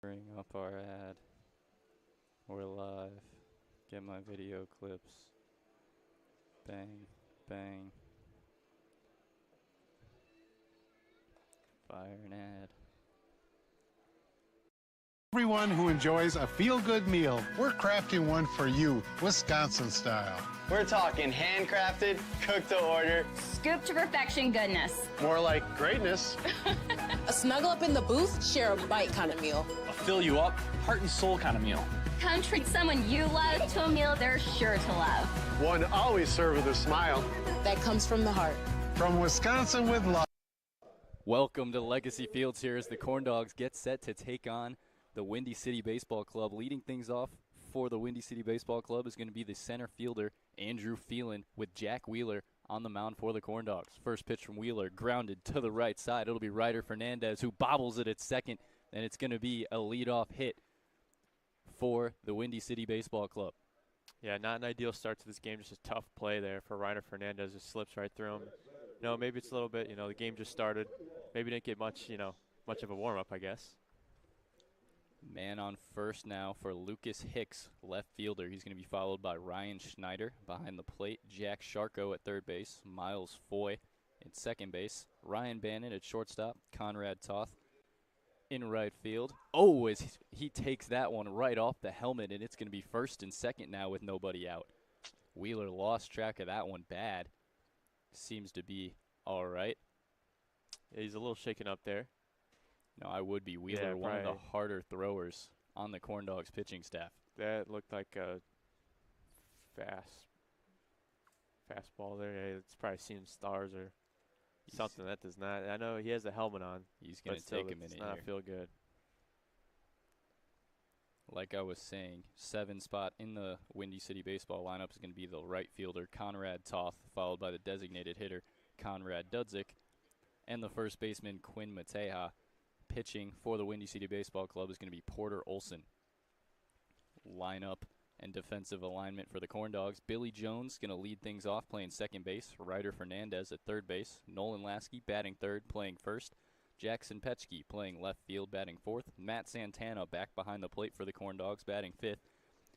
Bring up our ad. We're live. Get my video clips. Bang, bang. Fire an ad. Everyone who enjoys a feel-good meal, we're crafting one for you, Wisconsin style. We're talking handcrafted, cooked to order. Scoop to perfection goodness. More like greatness. A snuggle up in the booth, share a bite kind of meal. A fill you up, heart and soul kind of meal. Come treat someone you love to a meal they're sure to love. One always served with a smile. That comes from the heart. From Wisconsin with love. Welcome to Legacy Fields here as the Corndogs get set to take on the Windy City Baseball Club. Leading things off for the Windy City Baseball Club is going to be the center fielder, Andrew Phelan, with Jack Wheeler on the mound for the Corndogs. First pitch from Wheeler, grounded to the right side. It'll be Ryder Fernandez who bobbles it at second, and it's going to be a leadoff hit for the Windy City Baseball Club. Yeah, not an ideal start to this game, just a tough play there for Ryder Fernandez. Just slips right through him. Maybe it's a little bit, the game just started. Maybe didn't get much of a warm-up, I guess. Man on first now for Lucas Hicks, left fielder. He's going to be followed by Ryan Schneider behind the plate, Jack Sharko at third base, Miles Foy at second base, Ryan Bannon at shortstop, Conrad Toth in right field. Oh, as he takes that one right off the helmet, and it's going to be first and second now with nobody out. Wheeler lost track of that one bad. Seems to be all right. Yeah, he's a little shaken up there. No, I would be. Wheeler, one of the harder throwers on the Corndogs pitching staff. That looked like a fastball there. Yeah, it's probably seen stars or something. That does not. I know he has a helmet on. He's going to take a minute here. Does not feel good. Like I was saying, 7 spot in the Windy City Baseball lineup is going to be the right fielder, Conrad Toth, followed by the designated hitter, Conrad Dudzik, and the first baseman, Quinn Mateja. Pitching for the Windy City Baseball Club is going to be Porter Olson. Lineup and defensive alignment for the Corndogs. Billy Jones going to lead things off playing second base. Ryder Fernandez at third base. Nolan Lasky batting third, playing first. Jackson Petchke playing left field, batting fourth. Matt Santana back behind the plate for the Corndogs, batting fifth.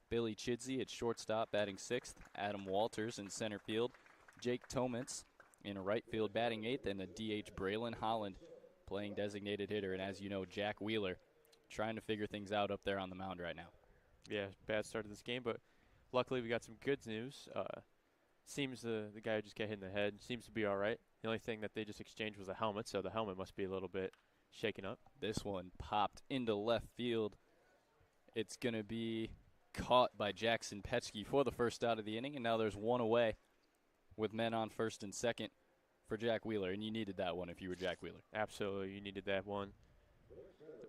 Billy Chidsey at shortstop, batting sixth. Adam Walters in center field. Jake Tomitz in right field, batting eighth. And the DH Braylon Holland playing designated hitter. And as you know, Jack Wheeler trying to figure things out up there on the mound right now. Yeah, bad start to this game, but luckily we got some good news. Seems the guy who just got hit in the head seems to be all right. The only thing that they just exchanged was a helmet, so the helmet must be a little bit shaken up. This one popped into left field. It's going to be caught by Jackson Petchke for the first out of the inning, and now there's one away with men on first and second for Jack Wheeler, and you needed that one if you were Jack Wheeler. Absolutely, you needed that one.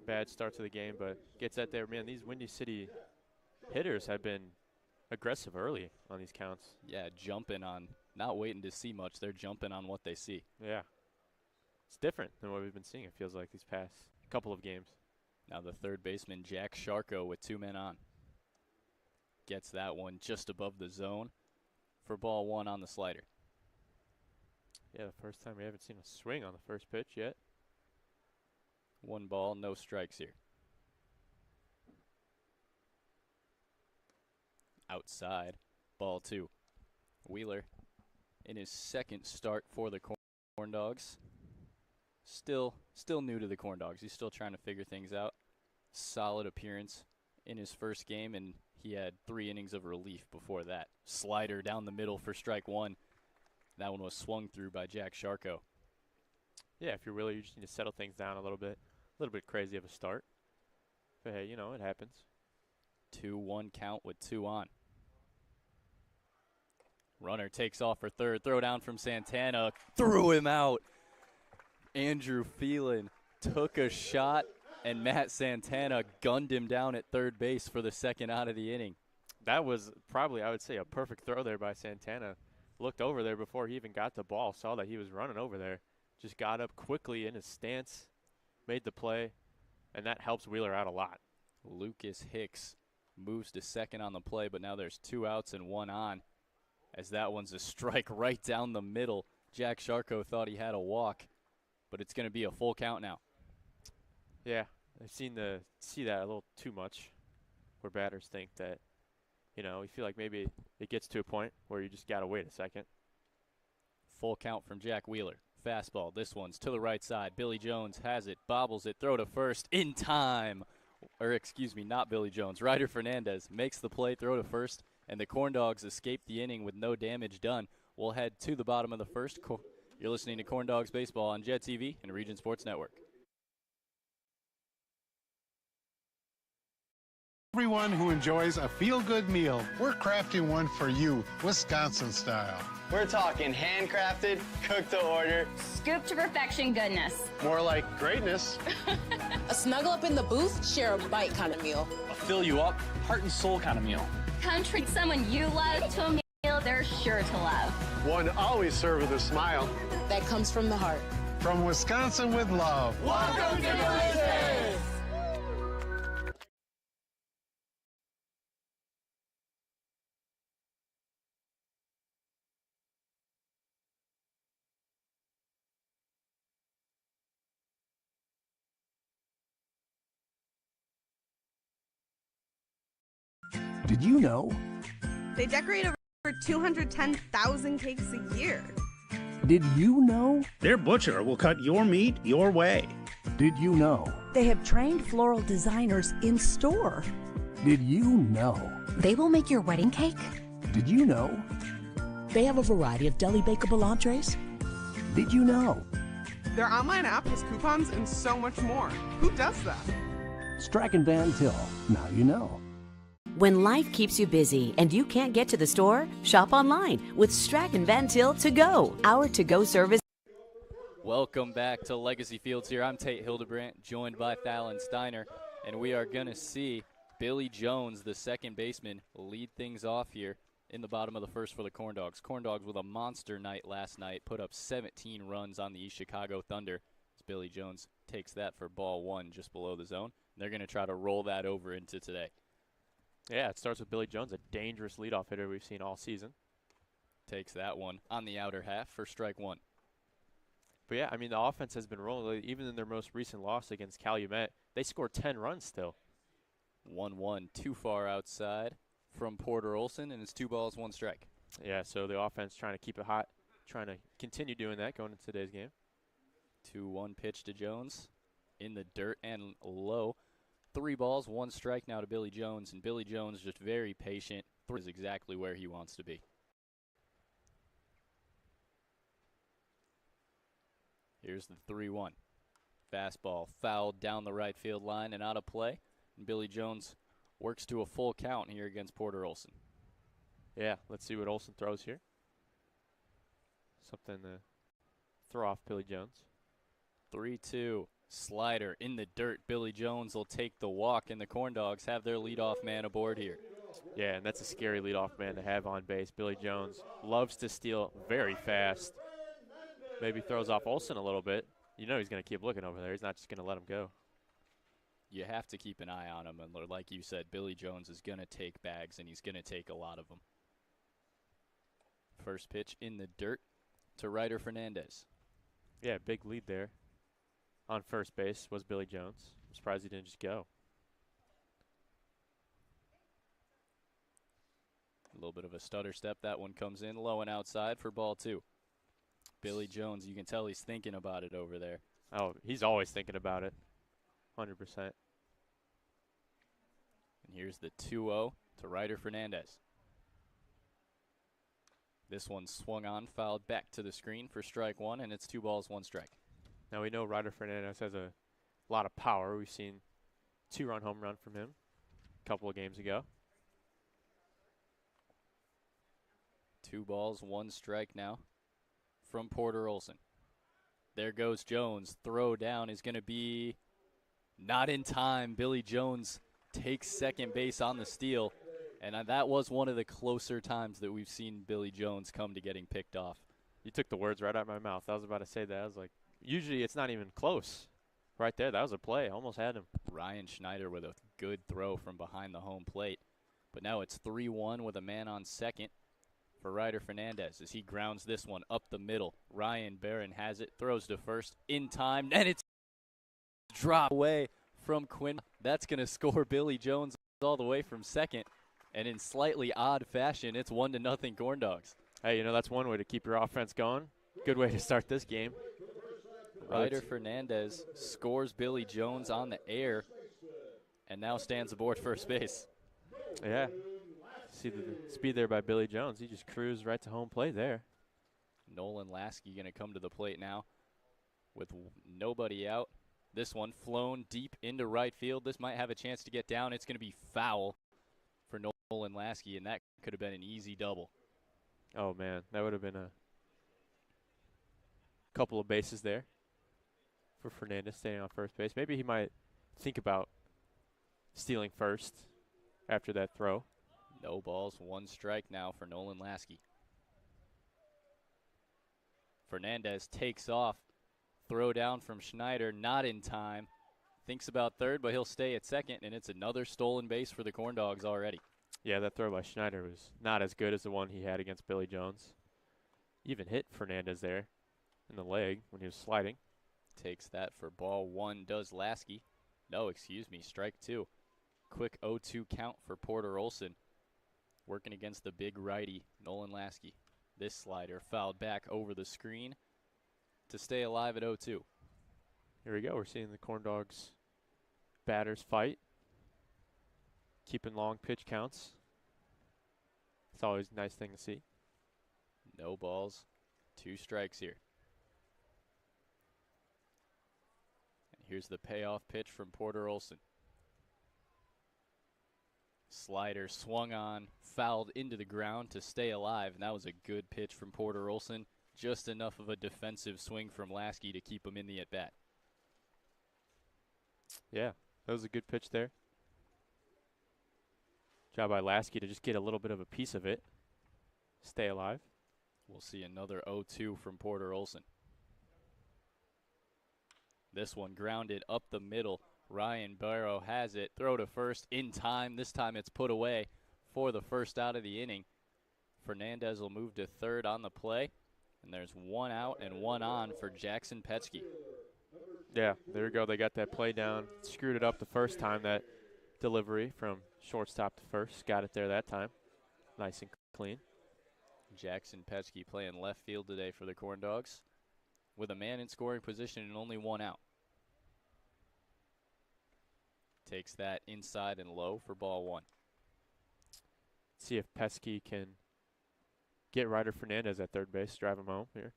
Bad start to the game, but gets that there. Man, these Windy City hitters have been aggressive early on these counts. Yeah, jumping on, not waiting to see much. They're jumping on what they see. Yeah. It's different than what we've been seeing, it feels like, these past couple of games. Now the third baseman, Jack Sharko, with 2 men on. Gets that one just above the zone for ball one on the slider. Yeah, the first time we haven't seen a swing on the first pitch yet. 1 ball, no strikes here. Outside, ball 2. Wheeler in his second start for the Corndogs. Still new to the Corndogs. He's still trying to figure things out. Solid appearance in his first game, and he had 3 innings of relief before that. Slider down the middle for strike 1. That one was swung through by Jack Sharko. Yeah, if you just need to settle things down a little bit crazy of a start. But hey, it happens. 2-1 count with 2 on. Runner takes off for third. Throw down from Santana. Threw him out. Andrew Phelan took a shot, and Matt Santana gunned him down at third base for the second out of the inning. That was probably, I would say, a perfect throw there by Santana. Looked over there before he even got the ball. Saw that he was running over there. Just got up quickly in his stance. Made the play. And that helps Wheeler out a lot. Lucas Hicks moves to second on the play, but now there's 2 outs and 1 on, as that one's a strike right down the middle. Jack Sharko thought he had a walk, but it's going to be a full count now. Yeah, I've see that a little too much, where batters think that, we feel like maybe it gets to a point where you just got to wait a second. Full count from Jack Wheeler. Fastball. This one's to the right side. Billy Jones has it, bobbles it, throw to first in time. Or excuse me, not Billy Jones. Ryder Fernandez makes the play, throw to first, and the Corndogs escape the inning with no damage done. We'll head to the bottom of the first. You're listening to Corndogs Baseball on Jet TV and Region Sports Network. Everyone who enjoys a feel-good meal, we're crafting one for you, Wisconsin style. We're talking handcrafted, cooked to order. Scoop to perfection goodness. More like greatness. A snuggle up in the booth, share a bite kind of meal. A fill you up, heart and soul kind of meal. Come treat someone you love to a meal they're sure to love. One always served with a smile. That comes from the heart. From Wisconsin with love. Welcome to Delicious! Did you know? They decorate over 210,000 cakes a year. Did you know? Their butcher will cut your meat your way. Did you know? They have trained floral designers in store. Did you know? They will make your wedding cake. Did you know? They have a variety of deli bakeable entrees. Did you know? Their online app has coupons and so much more. Who does that? Strachan Van Til. Now you know. When life keeps you busy and you can't get to the store, shop online with Strachan Van Til To Go, our to-go service. Welcome back to Legacy Fields here. I'm Tate Hildebrandt, joined by Thalen Steiner, and we are going to see Billy Jones, the second baseman, lead things off here in the bottom of the first for the Corndogs. Corndogs with a monster night last night, put up 17 runs on the East Chicago Thunder. As Billy Jones takes that for ball one just below the zone. They're going to try to roll that over into today. Yeah, it starts with Billy Jones, a dangerous leadoff hitter we've seen all season. Takes that one on the outer half for strike one. But yeah, I mean, the offense has been rolling. Even in their most recent loss against Calumet, they scored 10 runs still. 1-1, too far outside from Porter Olson, and it's 2 balls, 1 strike. Yeah, so the offense trying to keep it hot, trying to continue doing that going into today's game. 2-1 pitch to Jones in the dirt and low. 3 balls, 1 strike now to Billy Jones, and Billy Jones just very patient. Is exactly where he wants to be. Here's the 3-1. Fastball fouled down the right field line and out of play. And Billy Jones works to a full count here against Porter Olson. Yeah, let's see what Olson throws here. Something to throw off Billy Jones. 3-2. Slider in the dirt. Billy Jones will take the walk, and the Corndogs have their leadoff man aboard here. Yeah, and that's a scary leadoff man to have on base. Billy Jones loves to steal very fast. Maybe throws off Olson a little bit. You know he's going to keep looking over there. He's not just going to let him go. You have to keep an eye on him, and like you said, Billy Jones is going to take bags, and he's going to take a lot of them. First pitch in the dirt to Ryder Fernandez. Yeah, big lead there. On first base was Billy Jones. I'm surprised he didn't just go. A little bit of a stutter step. That one comes in low and outside for ball 2. Billy Jones, you can tell he's thinking about it over there. Oh, he's always thinking about it. 100%. And here's the 2-0 to Ryder Fernandez. This one swung on, fouled back to the screen for strike 1, and it's 2 balls, 1 strike. Now we know Ryder Fernandez has a lot of power. We've seen 2-run home run from him a couple of games ago. 2 balls, 1 strike now from Porter Olson. There goes Jones. Throw down is going to be not in time. Billy Jones takes second base on the steal, and that was one of the closer times that we've seen Billy Jones come to getting picked off. You took the words right out of my mouth. I was about to say that. I was like, usually it's not even close. Right there, that was a play. Almost had him. Ryan Schneider with a good throw from behind the home plate. But now it's 3-1 with a man on second for Ryder Fernandez as he grounds this one up the middle. Ryan Barron has it, throws to first in time, and it's dropped away from Quinn. That's going to score Billy Jones all the way from second. And in slightly odd fashion, it's 1-0 Corndogs. Hey, that's one way to keep your offense going. Good way to start this game. Ryder Fernandez scores Billy Jones on the air and now stands aboard first base. Yeah. See the speed there by Billy Jones. He just cruised right to home plate there. Nolan Lasky going to come to the plate now with nobody out. This one flown deep into right field. This might have a chance to get down. It's going to be foul for Nolan Lasky, and that could have been an easy double. Oh, man. That would have been a couple of bases there for Fernandez staying on first base. Maybe he might think about stealing first after that throw. No balls, 1 strike now for Nolan Lasky. Fernandez takes off. Throw down from Schneider, not in time. Thinks about third, but he'll stay at second, and it's another stolen base for the Corndogs already. Yeah, that throw by Schneider was not as good as the one he had against Billy Jones. Even hit Fernandez there in the leg when he was sliding. Takes that for ball 1, does Lasky. No, excuse me, strike 2. Quick 0-2 count for Porter Olson. Working against the big righty, Nolan Lasky. This slider fouled back over the screen to stay alive at 0-2. Here we go. We're seeing the Corndogs batters fight. Keeping long pitch counts. It's always a nice thing to see. No balls, 2 strikes here. And here's the payoff pitch from Porter Olson. Slider swung on, fouled into the ground to stay alive, and that was a good pitch from Porter Olson. Just enough of a defensive swing from Lasky to keep him in the at-bat. Yeah, that was a good pitch there. Job by Lasky to just get a little bit of a piece of it. Stay alive. We'll see another 0-2 from Porter Olson. This one grounded up the middle. Ryan Barrow has it. Throw to first in time. This time it's put away for the first out of the inning. Fernandez will move to third on the play. And there's 1 out and 1 on for Jackson Petschke. Yeah, there you go. They got that play down. Screwed it up the first time, that delivery from shortstop to first. Got it there that time. Nice and clean. Jackson Petschke playing left field today for the Corndogs with a man in scoring position and only 1 out. Takes that inside and low for ball 1. See if Pesky can get Ryder Fernandez at third base, drive him home here.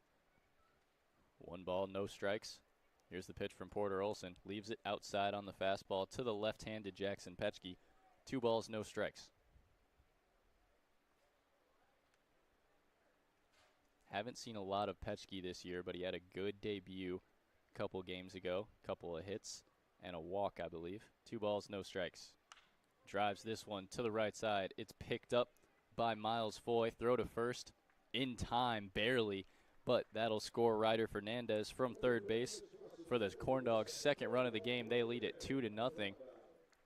1 ball, no strikes. Here's the pitch from Porter Olson. Leaves it outside on the fastball to the left-handed Jackson Petschke. 2 balls, no strikes. Haven't seen a lot of Petschke this year, but he had a good debut a couple games ago. Couple of hits and a walk, I believe. 2 balls, no strikes. Drives this one to the right side. It's picked up by Miles Foy. Throw to first in time, barely, but that'll score Ryder Fernandez from third base for the Corndogs' second run of the game. They lead it 2-0.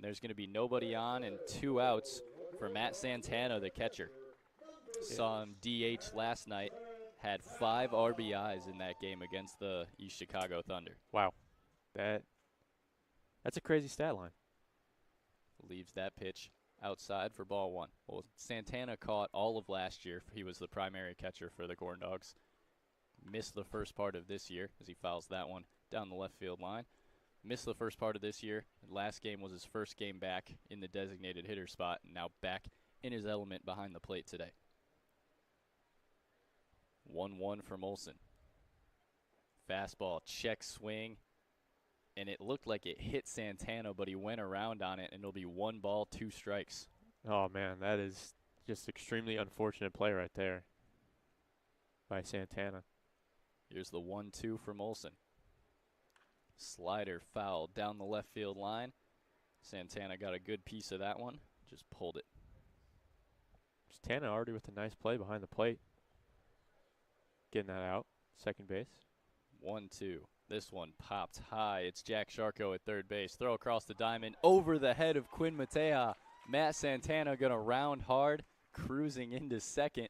There's going to be nobody on and 2 outs for Matt Santana, the catcher. Saw him DH last night. Had 5 RBIs in that game against the East Chicago Thunder. Wow. That's a crazy stat line. Leaves that pitch outside for ball 1. Well, Santana caught all of last year. He was the primary catcher for the Corndogs. Missed the first part of this year as he fouls that one down the left field line. Missed the first part of this year. Last game was his first game back in the designated hitter spot, and now back in his element behind the plate today. 1-1 from Olson. Fastball, check swing, and it looked like it hit Santana, but he went around on it, and it'll be 1 ball, 2 strikes. Oh, man, that is just extremely unfortunate play right there by Santana. Here's the 1-2 from Olson. Slider foul down the left field line. Santana got a good piece of that one, just pulled it. Santana already with a nice play behind the plate. Getting that out, second base. 1-2. This one popped high. It's Jack Sharko at third base. Throw across the diamond over the head of Quinn Matea. Matt Santana going to round hard, cruising into second.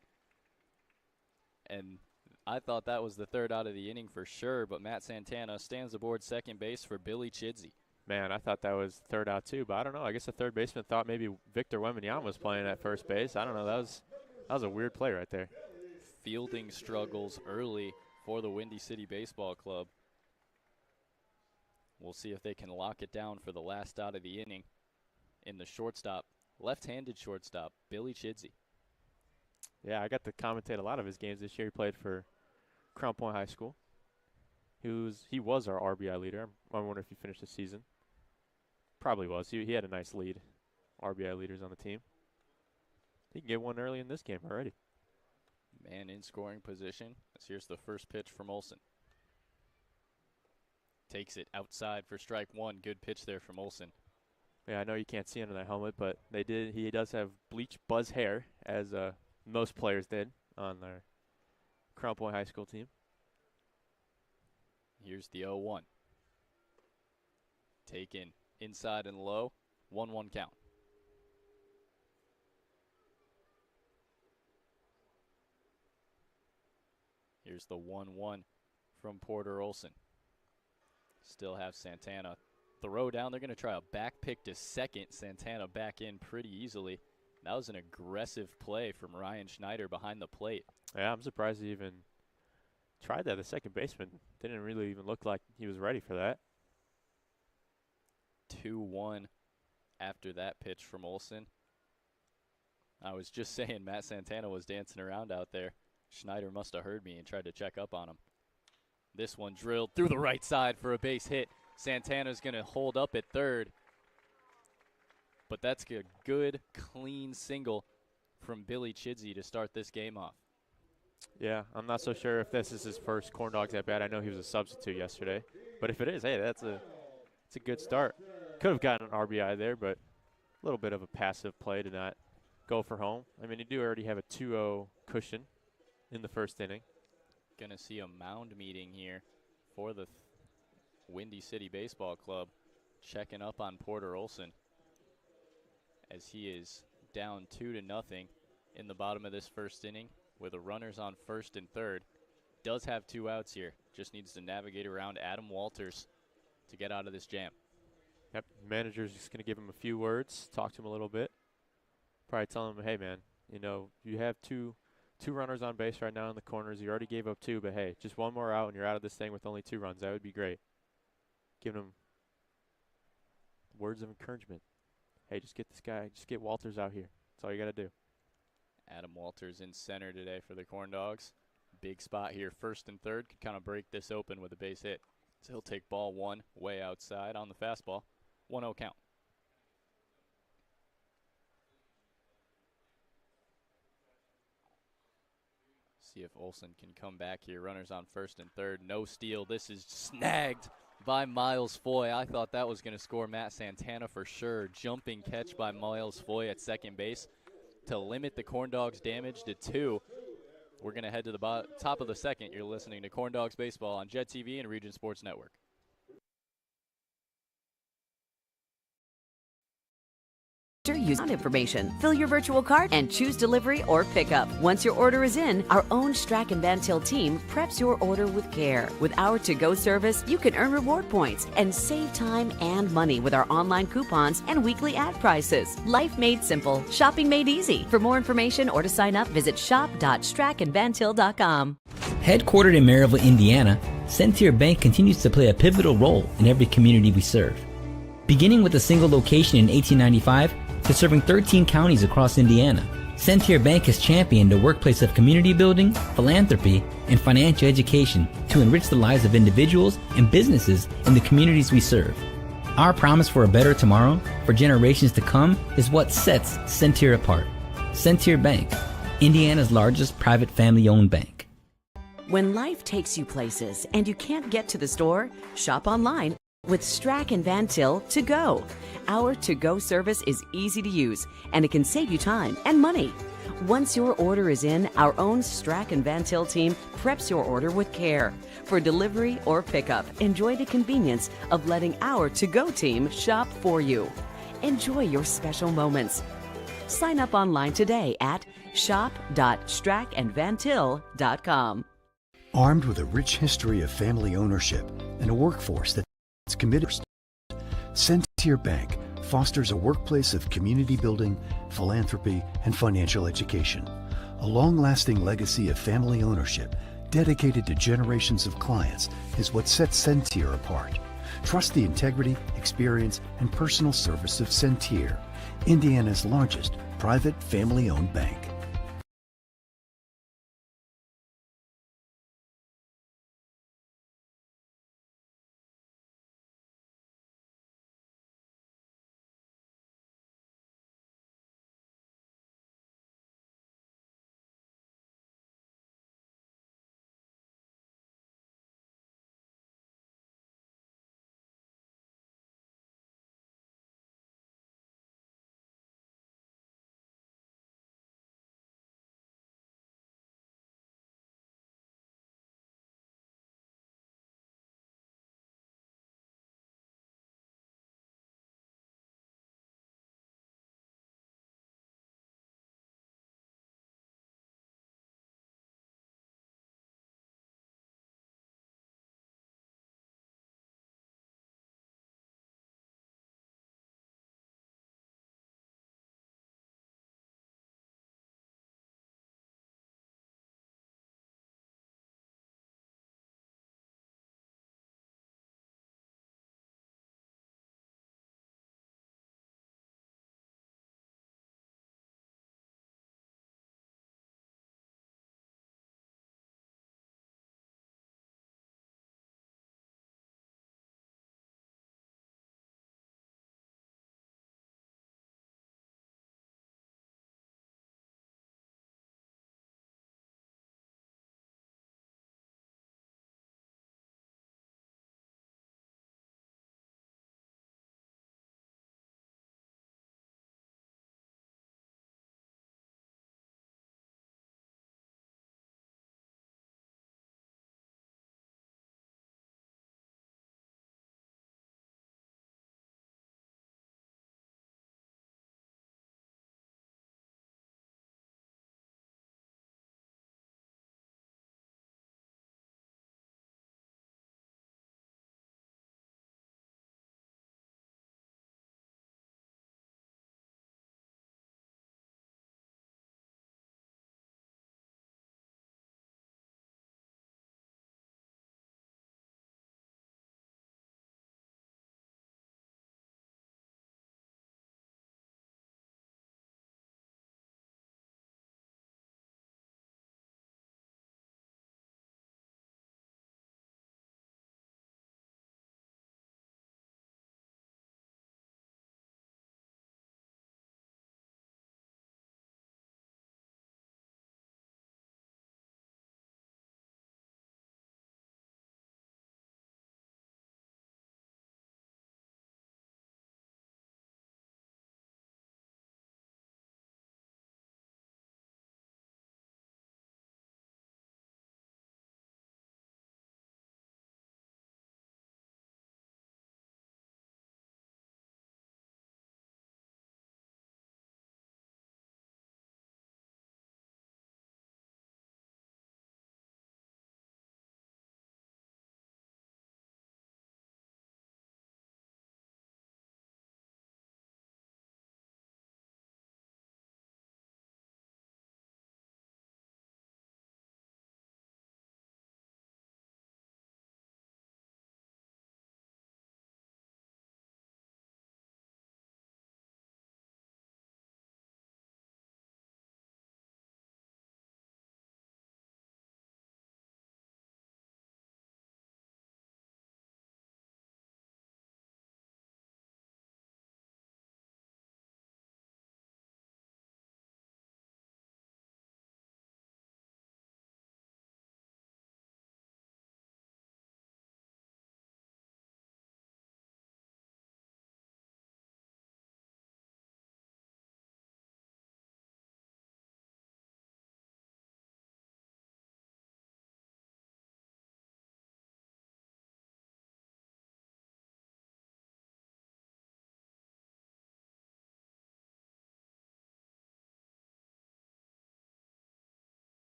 And I thought that was the third out of the inning for sure, but Matt Santana stands aboard second base for Billy Chidsey. Man, I thought that was third out too, but I don't know. I guess the third baseman thought maybe Victor Wembanyama was playing at first base. I don't know. That was a weird play right there. Fielding struggles early for the Windy City Baseball Club. We'll see if they can lock it down for the last out of the inning. In the shortstop, left-handed shortstop, Billy Chidsey. Yeah, I got to commentate a lot of his games this year. He played for Crown Point High School. He was our RBI leader. I wonder if he finished the season. Probably was. He had a nice lead. RBI leaders on the team. He can get one early in this game already. Man in scoring position. Here's the first pitch from Olsen. Takes it outside for strike one. Good pitch there from Olsen. Yeah, I know you can't see under that helmet, but he does have bleach buzz hair, as most players did on their Crown Point High School team. Here's the 0-1. Taken inside and low. 1-1 count. Here's the 1-1 from Porter Olsen. Still have Santana. Throw down. They're going to try a back pick to second. Santana back in pretty easily. That was an aggressive play from Ryan Schneider behind the plate. Yeah, I'm surprised he even tried that. The second baseman didn't really even look like he was ready for that. 2-1 after that pitch from Olsen. I was just saying Matt Santana was dancing around out there. Schneider must have heard me and tried to check up on him. This one drilled through the right side for a base hit. Santana's going to hold up at third. But that's a good, clean single from Billy Chidsey to start this game off. Yeah, I'm not so sure if this is his first Corndogs at bat. I know he was a substitute yesterday. But if it is, hey, it's a good start. Could have gotten an RBI there, but a little bit of a passive play to not go for home. I mean, you do already have a 2-0 cushion in the first inning. Going to see a mound meeting here for the Windy City Baseball Club, checking up on Porter Olsen as he is down 2-0 in the bottom of this first inning with the runners on first and third. Does have 2 outs here. Just needs to navigate around Adam Walters to get out of this jam. Yep, manager's just going to give him a few words, talk to him a little bit. Probably tell him, hey, man, you know, you have two runners on base right now in the corners. You already gave up 2, but hey, just one more out and you're out of this thing with only 2 runs. That would be great. Giving him words of encouragement. Hey, just get Walters out here. That's all you got to do. Adam Walters in center today for the Corndogs. Big spot here, first and third. Could kind of break this open with a base hit. So he'll take ball 1 way outside on the fastball. 1-0 count. See if Olsen can come back here. Runners on first and third. No steal. This is snagged by Miles Foy. I thought that was going to score Matt Santana for sure. Jumping catch by Miles Foy at second base to limit the Corndogs' damage to 2. We're going to head to the top of the second. You're listening to Corndogs Baseball on Jet TV and Region Sports Network. Use information. Fill your virtual cart and choose delivery or pickup. Once your order is in, our own Strack and Van Til team preps your order with care. With our to-go service, you can earn reward points and save time and money with our online coupons and weekly ad prices. Life made simple. Shopping made easy. For more information or to sign up, visit shop.strackandvantil.com. Headquartered in Maryville, Indiana, Centier Bank continues to play a pivotal role in every community we serve. Beginning with a single location in 1895, to serving 13 counties across Indiana, Centier Bank has championed a workplace of community building, philanthropy, and financial education to enrich the lives of individuals and businesses in the communities we serve. Our promise for a better tomorrow for generations to come is what sets Centier apart. Centier Bank, Indiana's largest private family-owned bank. When life takes you places and you can't get to the store, shop online with Strack and Van Til to go. Our to-go service is easy to use, and it can save you time and money. Once your order is in, our own Strack and Van Til team preps your order with care. For delivery or pickup, enjoy the convenience of letting our to-go team shop for you. Enjoy your special moments. Sign up online today at shop.strackandvantil.com. Armed with a rich history of family ownership and a workforce that's committed, Sentier Bank fosters a workplace of community building, philanthropy, and financial education. A long-lasting legacy of family ownership dedicated to generations of clients is what sets Sentier apart. Trust the integrity, experience, and personal service of Sentier, Indiana's largest private family-owned bank.